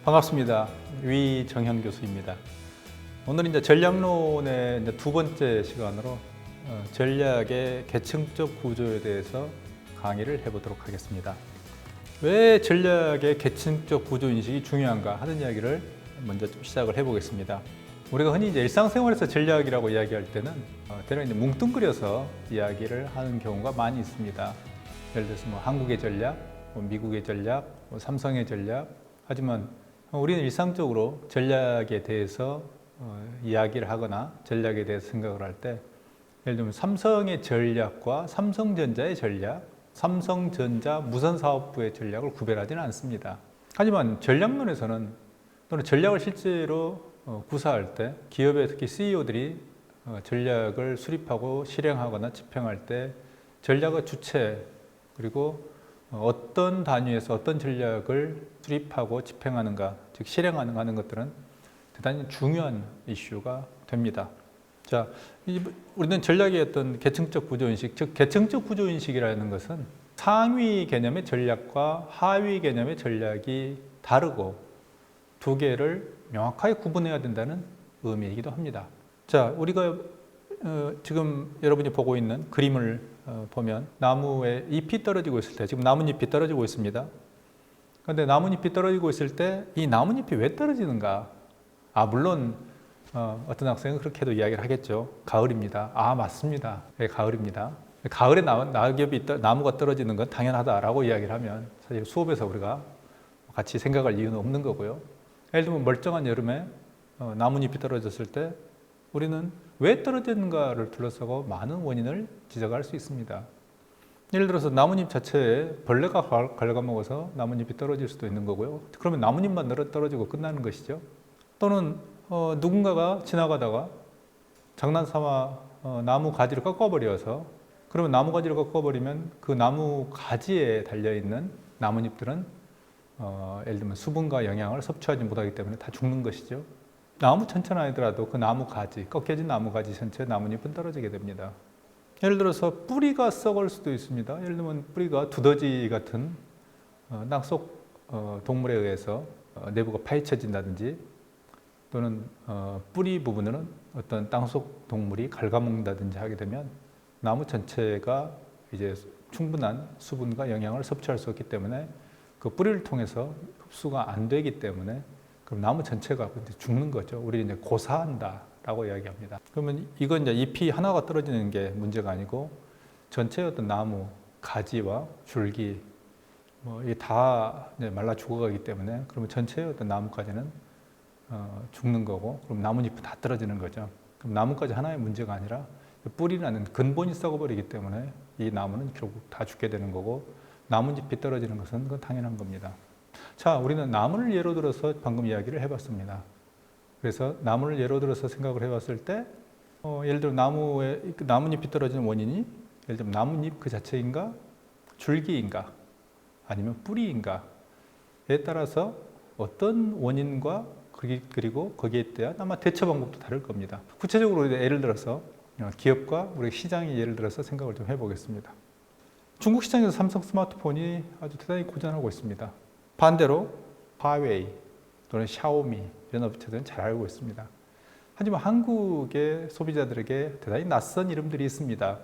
반갑습니다. 위정현 교수입니다. 오늘 이제 전략론의 이제 두 번째 시간으로 전략의 계층적 구조에 대해서 강의를 해보도록 하겠습니다. 왜 전략의 계층적 구조 인식이 중요한가 하는 이야기를 먼저 좀 시작을 해보겠습니다. 우리가 흔히 이제 일상생활에서 전략이라고 이야기할 때는 대략 이제 뭉뚱그려서 이야기를 하는 경우가 많이 있습니다. 예를 들어서 뭐 한국의 전략, 뭐 미국의 전략, 뭐 삼성의 전략. 하지만 우리는 일상적으로 전략에 대해서 이야기를 하거나 전략에 대해서 생각을 할 때, 예를 들면 삼성의 전략과 삼성전자의 전략, 삼성전자 무선사업부의 전략을 구별하지는 않습니다. 하지만 전략론에서는 또는 전략을 실제로 구사할 때 기업의 특히 CEO들이 전략을 수립하고 실행하거나 집행할 때 전략의 주체 그리고 어떤 단위에서 어떤 전략을 수립하고 집행하는가, 즉 실행하는가 하는 것들은 대단히 중요한 이슈가 됩니다. 자, 우리는 전략의 어떤 계층적 구조인식, 즉 계층적 구조인식이라는 것은 상위 개념의 전략과 하위 개념의 전략이 다르고 두 개를 명확하게 구분해야 된다는 의미이기도 합니다. 자, 우리가 지금 여러분이 보고 있는 그림을 보면 나무에 잎이 떨어지고 있을 때, 지금 나뭇잎이 떨어지고 있습니다. 그런데 나뭇잎이 떨어지고 있을 때 이 나뭇잎이 왜 떨어지는가? 물론 어떤 학생은 그렇게도 이야기를 하겠죠. 가을입니다. 맞습니다. 네, 가을입니다. 가을에 나무가 떨어지는 건 당연하다라고 이야기를 하면 사실 수업에서 우리가 같이 생각할 이유는 없는 거고요. 예를 들면 멀쩡한 여름에 나뭇잎이 떨어졌을 때 우리는 왜 떨어지는가를 둘러싸고 많은 원인을 지적할 수 있습니다. 예를 들어서 나뭇잎 자체에 벌레가 갉아먹어서 나뭇잎이 떨어질 수도 있는 거고요. 그러면 나뭇잎만 떨어지고 끝나는 것이죠. 또는 누군가가 지나가다가 장난삼아 나무 가지를 꺾어버려서, 그러면 나무 가지를 꺾어버리면 그 나무 가지에 달려있는 나뭇잎들은 예를 들면 수분과 영양을 섭취하지 못하기 때문에 다 죽는 것이죠. 나무 전체는 아니더라도 그 나무 가지, 꺾여진 나무 가지 전체에 나뭇잎은 떨어지게 됩니다. 예를 들어서 뿌리가 썩을 수도 있습니다. 예를 들면 뿌리가 두더지 같은 땅속 동물에 의해서 내부가 파헤쳐진다든지, 또는 뿌리 부분은 어떤 땅속 동물이 갉아먹는다든지 하게 되면 나무 전체가 이제 충분한 수분과 영양을 섭취할 수 없기 때문에 그 뿌리를 통해서 흡수가 안 되기 때문에 그럼 나무 전체가 죽는 거죠. 우리 이제 고사한다라고 이야기합니다. 그러면 이건 이제 잎이 하나가 떨어지는 게 문제가 아니고 전체의 어떤 나무 가지와 줄기 이게 다 말라 죽어가기 때문에 그러면 전체의 어떤 나무까지는 죽는 거고, 그럼 나뭇잎은 다 떨어지는 거죠. 그럼 나무까지 하나의 문제가 아니라 뿌리라는 근본이 썩어버리기 때문에 이 나무는 결국 다 죽게 되는 거고, 나뭇잎이 떨어지는 것은 그건 당연한 겁니다. 자, 우리는 나무를 예로 들어서 방금 이야기를 해봤습니다. 그래서 나무를 예로 들어서 생각을 해봤을 때 예를 들어 나뭇잎이 떨어지는 원인이 예를 들면 나뭇잎 그 자체인가, 줄기인가, 아니면 뿌리인가에 따라서 어떤 원인과 그리고 거기에 대한 아마 대처 방법도 다를 겁니다. 구체적으로 예를 들어서 기업과 우리 시장이 예를 들어서 생각을 좀 해보겠습니다. 중국 시장에서 삼성 스마트폰이 아주 대단히 고전하고 있습니다. 반대로 화웨이 또는 샤오미 이런 업체들은 잘 알고 있습니다. 하지만 한국의 소비자들에게 대단히 낯선 이름들이 있습니다.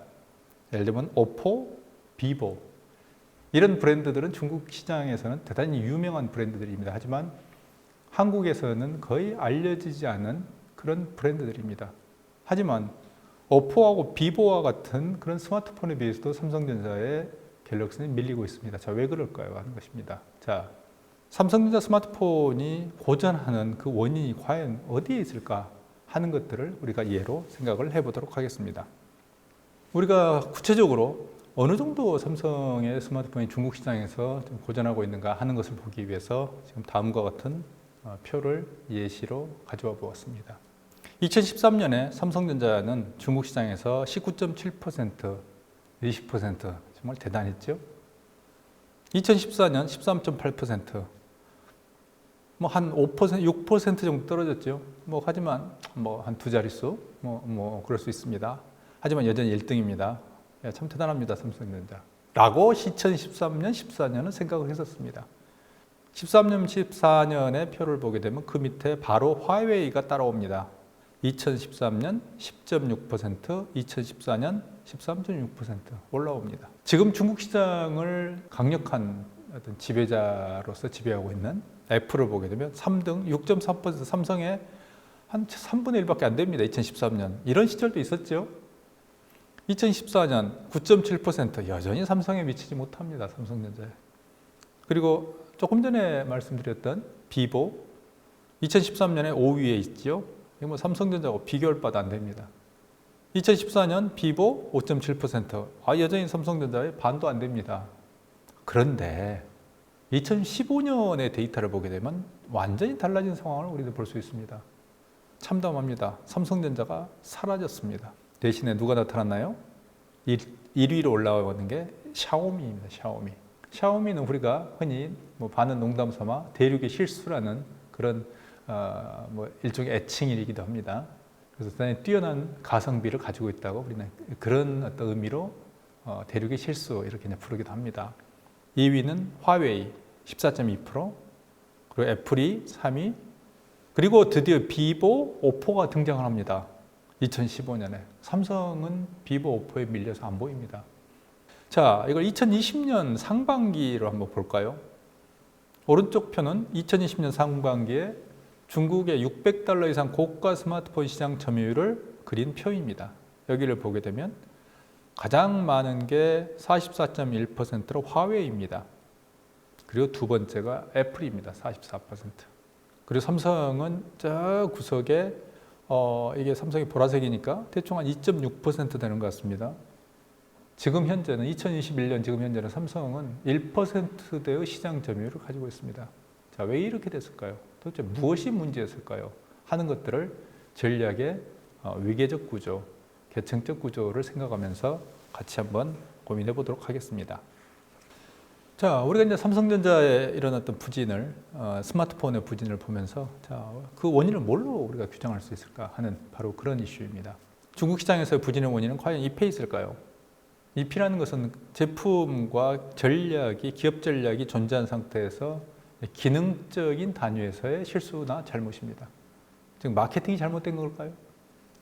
예를 들면 오포, 비보 이런 브랜드들은 중국 시장에서는 대단히 유명한 브랜드들입니다. 하지만 한국에서는 거의 알려지지 않은 그런 브랜드들입니다. 하지만 오포하고 비보와 같은 그런 스마트폰에 비해서도 삼성전자의 갤럭시는 밀리고 있습니다. 자, 왜 그럴까요? 하는 것입니다. 자, 삼성전자 스마트폰이 고전하는 그 원인이 과연 어디에 있을까 하는 것들을 우리가 예로 생각을 해보도록 하겠습니다. 우리가 구체적으로 어느 정도 삼성의 스마트폰이 중국 시장에서 좀 고전하고 있는가 하는 것을 보기 위해서 지금 다음과 같은 표를 예시로 가져와 보았습니다. 2013년에 삼성전자는 중국 시장에서 19.7%, 20% 정말 대단했죠. 2014년 13.8%, 한 5%, 6% 정도 떨어졌죠. 하지만 한 두 자릿수, 그럴 수 있습니다. 하지만 여전히 1등입니다. 참 대단합니다, 삼성전자. 라고 2013년, 14년은 생각을 했었습니다. 13년, 14년의 표를 보게 되면 그 밑에 바로 화웨이가 따라옵니다. 2013년 10.6%, 2014년 13.6% 올라옵니다. 지금 중국 시장을 강력한 어떤 지배자로서 지배하고 있는 애플을 보게 되면 3등 6.3%, 삼성의 한 3분의 1밖에 안 됩니다. 2013년 이런 시절도 있었죠. 2014년 9.7% 여전히 삼성에 미치지 못합니다. 삼성전자에. 그리고 조금 전에 말씀드렸던 비보 2013년에 5위에 있죠. 이거 뭐 삼성전자하고 비교할 바도 안 됩니다. 2014년 비보 5.7%. 여전히 삼성전자의 반도 안 됩니다. 그런데 2015년의 데이터를 보게 되면 완전히 달라진 상황을 우리도 볼 수 있습니다. 참담합니다. 삼성전자가 사라졌습니다. 대신에 누가 나타났나요? 1위로 올라오는 게 샤오미입니다. 샤오미는 우리가 흔히 뭐 반은 농담 삼아 대륙의 실수라는 그런 뭐 일종의 애칭이기도 합니다. 그래서 대단히 뛰어난 가성비를 가지고 있다고 우리는 그런 어떤 의미로 대륙의 실수 이렇게 부르기도 합니다. 2위는 화웨이 14.2%, 그리고 애플이 3위, 그리고 드디어 비보, 오포가 등장을 합니다. 2015년에. 삼성은 비보, 오포에 밀려서 안 보입니다. 자, 이걸 2020년 상반기로 한번 볼까요? 오른쪽 편은 2020년 상반기에 중국의 $600 이상 고가 스마트폰 시장 점유율을 그린 표입니다. 여기를 보게 되면 가장 많은 게 44.1%로 화웨이입니다. 그리고 두 번째가 애플입니다. 44%. 그리고 삼성은 저 구석에 이게 삼성이 보라색이니까 대충 한 2.6% 되는 것 같습니다. 지금 현재는 2021년 지금 현재는 삼성은 1%대의 시장 점유율을 가지고 있습니다. 자, 왜 이렇게 됐을까요? 도대체 무엇이 문제였을까요? 하는 것들을 전략의 위계적 구조, 계층적 구조를 생각하면서 같이 한번 고민해 보도록 하겠습니다. 자, 우리가 이제 삼성전자의 이런 어떤 부진을, 스마트폰의 부진을 보면서 자, 그 원인을 뭘로 우리가 규정할 수 있을까 하는 바로 그런 이슈입니다. 중국 시장에서의 부진의 원인은 과연 잎에 있을까요? 잎이라는 것은 제품과 전략이, 기업 전략이 존재한 상태에서 기능적인 단위에서의 실수나 잘못입니다. 즉 마케팅이 잘못된 걸까요?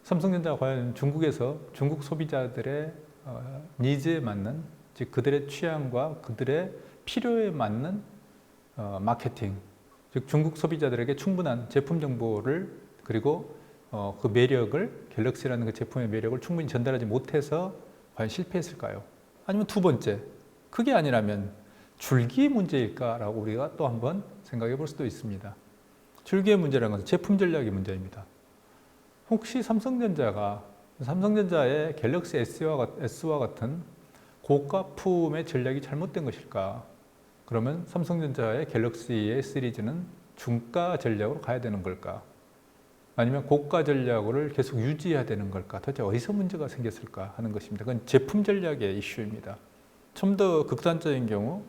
삼성전자가 과연 중국에서 중국 소비자들의 니즈에 맞는, 즉 그들의 취향과 그들의 필요에 맞는 마케팅, 즉 중국 소비자들에게 충분한 제품 정보를 그리고 그 매력을, 갤럭시라는 그 제품의 매력을 충분히 전달하지 못해서 과연 실패했을까요? 아니면 두 번째, 그게 아니라면 줄기의 문제일까라고 우리가 또 한번 생각해 볼 수도 있습니다. 줄기의 문제라는 것은 제품 전략의 문제입니다. 혹시 삼성전자의 갤럭시 S와 같은 고가품의 전략이 잘못된 것일까? 그러면 삼성전자의 갤럭시의 시리즈는 중가 전략으로 가야 되는 걸까? 아니면 고가 전략을 계속 유지해야 되는 걸까? 도대체 어디서 문제가 생겼을까 하는 것입니다. 그건 제품 전략의 이슈입니다. 좀 더 극단적인 경우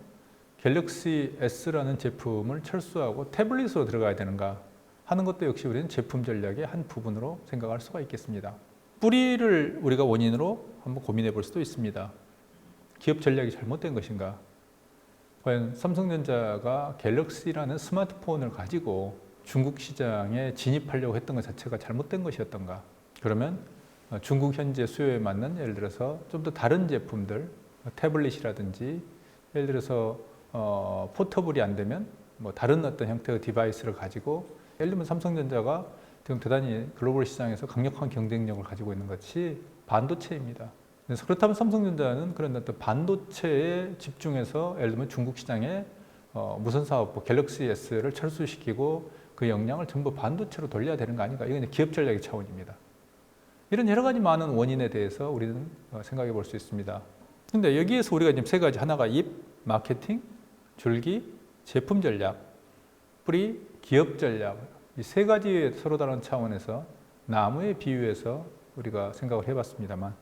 갤럭시 S라는 제품을 철수하고 태블릿으로 들어가야 되는가 하는 것도 역시 우리는 제품 전략의 한 부분으로 생각할 수가 있겠습니다. 뿌리를 우리가 원인으로 한번 고민해 볼 수도 있습니다. 기업 전략이 잘못된 것인가? 과연 삼성전자가 갤럭시라는 스마트폰을 가지고 중국 시장에 진입하려고 했던 것 자체가 잘못된 것이었던가? 그러면 중국 현재 수요에 맞는 예를 들어서 좀 더 다른 제품들, 태블릿이라든지 예를 들어서 포터블이 안 되면 뭐 다른 어떤 형태의 디바이스를 가지고 예를 들면 삼성전자가 지금 대단히 글로벌 시장에서 강력한 경쟁력을 가지고 있는 것이 반도체입니다. 그래서 그렇다면 삼성전자는 그런 어떤 반도체에 집중해서 예를 들면 중국 시장에 무선 사업부 갤럭시 S를 철수시키고 그 역량을 전부 반도체로 돌려야 되는 거 아닌가? 이건 기업 전략의 차원입니다. 이런 여러 가지 많은 원인에 대해서 우리는 생각해 볼 수 있습니다. 근데 여기에서 우리가 지금 세 가지, 하나가 잎, 마케팅, 줄기, 제품 전략, 뿌리, 기업 전략, 이 세 가지의 서로 다른 차원에서 나무에 비유해서 우리가 생각을 해봤습니다만,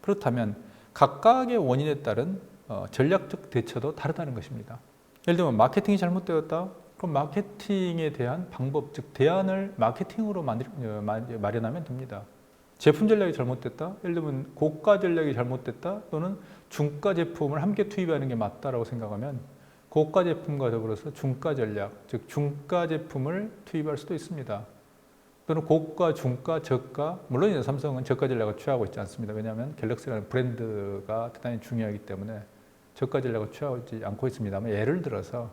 그렇다면 각각의 원인에 따른 전략적 대처도 다르다는 것입니다. 예를 들면 마케팅이 잘못되었다? 그럼 마케팅에 대한 방법, 즉 대안을 마케팅으로 마련하면 됩니다. 제품 전략이 잘못됐다? 예를 들면 고가 전략이 잘못됐다? 또는 중가 제품을 함께 투입하는 게 맞다라고 생각하면 고가 제품과 더불어서 중가 전략, 즉 중가 제품을 투입할 수도 있습니다. 또는 고가, 중가, 저가, 물론 이제 삼성은 저가 전략을 취하고 있지 않습니다. 왜냐하면 갤럭시라는 브랜드가 대단히 중요하기 때문에 저가 전략을 취하지 않고 있습니다만, 예를 들어서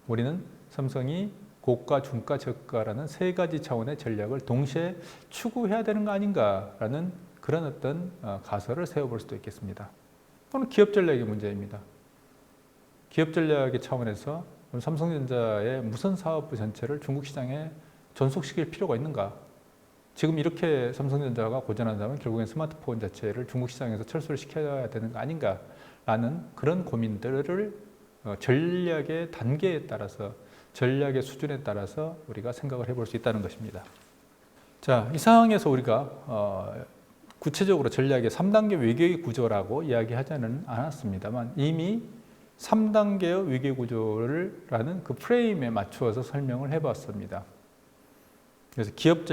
우리는 삼성이 고가, 중가, 저가라는 세 가지 차원의 전략을 동시에 추구해야 되는 거 아닌가라는 그런 어떤 가설을 세워볼 수도 있겠습니다. 또는 기업 전략의 문제입니다. 기업 전략의 차원에서 삼성전자의 무선 사업부 전체를 중국 시장에 전속시킬 필요가 있는가? 지금 이렇게 삼성전자가 고전한다면 결국엔 스마트폰 자체를 중국 시장에서 철수를 시켜야 되는 거 아닌가라는 그런 고민들을 전략의 단계에 따라서, 전략의 수준에 따라서 우리가 생각을 해볼 수 있다는 것입니다. 자, 이 상황에서 우리가 구체적으로 전략의 3단계 위계 구조라고 이야기하지는 않았습니다만, 이미 3단계의 위계 구조라는 그 프레임에 맞추어서 설명을 해봤습니다. 그래서 기업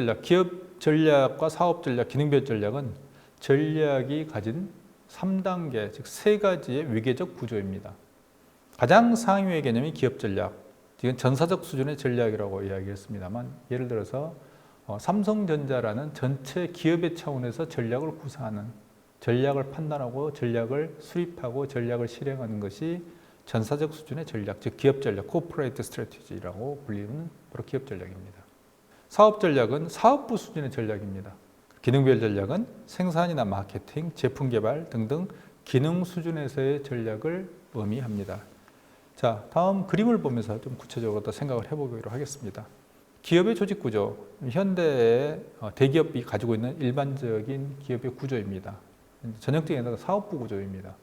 전략과 사업 전략, 기능별 전략은 전략이 가진 3단계, 즉 세 가지의 위계적 구조입니다. 가장 상위의 개념이 기업 전략, 이건 전사적 수준의 전략이라고 이야기했습니다만, 예를 들어서 삼성전자라는 전체 기업의 차원에서 전략을 구사하는, 전략을 판단하고 전략을 수립하고 전략을 실행하는 것이 전사적 수준의 전략, 즉 기업 전략, 코퍼레이트 스트래티지라고 불리는 바로 기업 전략입니다. 사업 전략은 사업부 수준의 전략입니다. 기능별 전략은 생산이나 마케팅, 제품 개발 등등 기능 수준에서의 전략을 의미합니다. 자, 다음 그림을 보면서 좀 구체적으로 더 생각을 해보기로 하겠습니다. 기업의 조직 구조, 현대의 대기업이 가지고 있는 일반적인 기업의 구조입니다. 전형적인 사업부 구조입니다.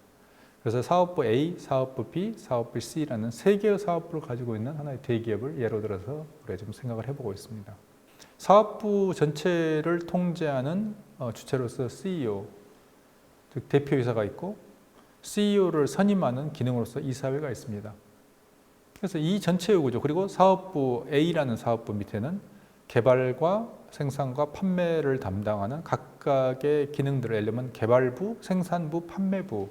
그래서 사업부 A, 사업부 B, 사업부 C라는 세 개의 사업부를 가지고 있는 하나의 대기업을 예로 들어서 우리가 좀 생각을 해보고 있습니다. 사업부 전체를 통제하는 주체로서 CEO, 즉 대표이사가 있고, CEO를 선임하는 기능으로서 이사회가 있습니다. 그래서 이 전체의 구조, 그리고 사업부 A라는 사업부 밑에는 개발과 생산과 판매를 담당하는 각각의 기능들을, 예를 들면 개발부, 생산부, 판매부,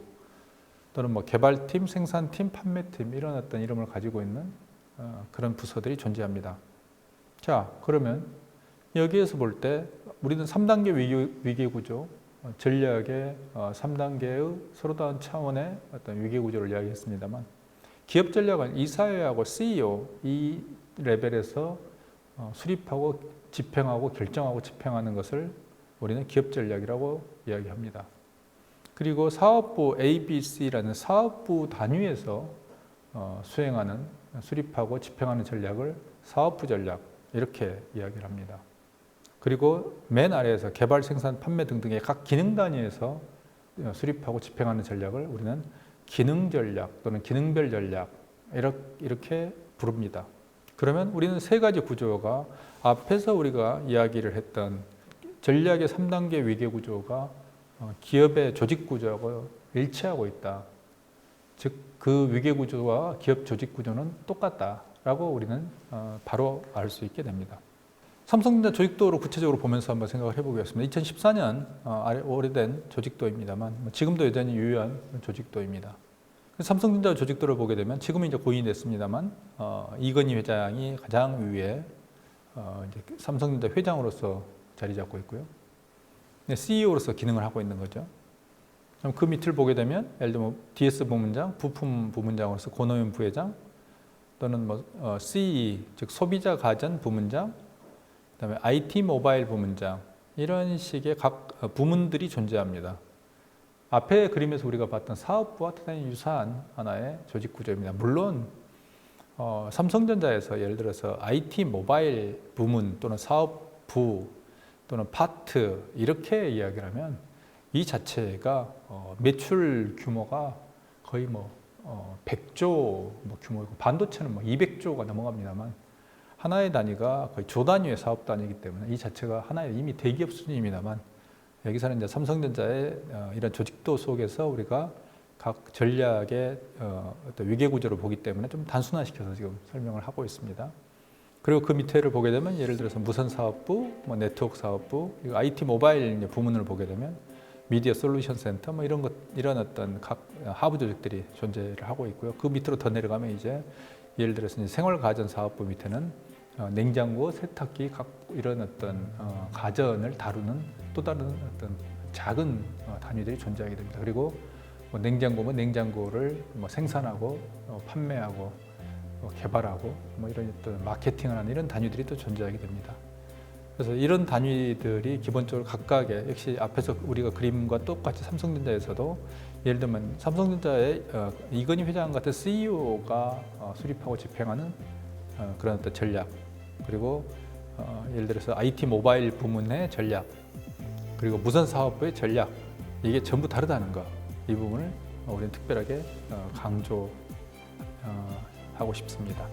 또는 뭐 개발팀, 생산팀, 판매팀, 이런 어떤 이름을 가지고 있는 그런 부서들이 존재합니다. 자, 그러면 여기에서 볼 때 우리는 3단계 위계 구조, 전략의 3단계의 서로 다른 차원의 어떤 위계 구조를 이야기했습니다만, 기업 전략은 이사회하고 CEO 이 레벨에서 수립하고 집행하고 결정하고 집행하는 것을 우리는 기업 전략이라고 이야기합니다. 그리고 사업부 A, B, C라는 사업부 단위에서 수행하는, 수립하고 집행하는 전략을 사업부 전략, 이렇게 이야기를 합니다. 그리고 맨 아래에서 개발, 생산, 판매 등등의 각 기능 단위에서 수립하고 집행하는 전략을 우리는 기능 전략 또는 기능별 전략, 이렇게 부릅니다. 그러면 우리는 세 가지 구조가, 앞에서 우리가 이야기를 했던 전략의 3단계 위계 구조가 기업의 조직 구조하고 일치하고 있다. 즉, 그 위계 구조와 기업 조직 구조는 똑같다라고 우리는 바로 알 수 있게 됩니다. 삼성전자 조직도를 구체적으로 보면서 한번 생각을 해보겠습니다. 2014년 오래된 조직도입니다만, 지금도 여전히 유효한 조직도입니다. 삼성전자 조직도를 보게 되면, 지금은 이제 고인이 됐습니다만, 이건희 회장이 가장 위에 이제 삼성전자 회장으로서 자리 잡고 있고요. CEO로서 기능을 하고 있는 거죠. 그 밑을 보게 되면, 예를 들면 DS 부문장, 부품 부문장으로서 권호연 부회장, 또는 CE, 즉 소비자 가전 부문장, 그다음에 IT 모바일 부문장, 이런 식의 각 부문들이 존재합니다. 앞에 그림에서 우리가 봤던 사업부와 대단히 유사한 하나의 조직 구조입니다. 물론 삼성전자에서 예를 들어서 IT 모바일 부문 또는 사업부 또는 파트, 이렇게 이야기를 하면 이 자체가 매출 규모가 거의 100조 규모이고, 반도체는 200조가 넘어갑니다만, 하나의 단위가 거의 조 단위의 사업 단위이기 때문에 이 자체가 하나의 이미 대기업 수준입니다만, 여기서는 이제 삼성전자의 이런 조직도 속에서 우리가 각 전략의 어떤 위계 구조를 보기 때문에 좀 단순화시켜서 지금 설명을 하고 있습니다. 그리고 그 밑에를 보게 되면, 예를 들어서 무선 사업부, 네트워크 사업부, IT 모바일 부문을 보게 되면, 미디어 솔루션 센터 뭐 이런 어떤 각 하부 조직들이 존재를 하고 있고요. 그 밑으로 더 내려가면 이제 예를 들어서 이제 생활가전사업부 밑에는 냉장고, 세탁기 이런 어떤 가전을 다루는 또 다른 어떤 작은 단위들이 존재하게 됩니다. 그리고 뭐 냉장고면 냉장고를 뭐 생산하고 판매하고 개발하고 뭐 이런 어떤 마케팅을 하는 이런 단위들이 또 존재하게 됩니다. 그래서 이런 단위들이 기본적으로 각각의 역시 앞에서 우리가 그림과 똑같이 삼성전자에서도 예를 들면 삼성전자의 이건희 회장 같은 CEO가 수립하고 집행하는 그런 어떤 전략, 그리고 예를 들어서 IT 모바일 부문의 전략, 그리고 무선 사업부의 전략, 이게 전부 다르다는 거, 이 부분을 우리는 특별하게 강조하고 싶습니다.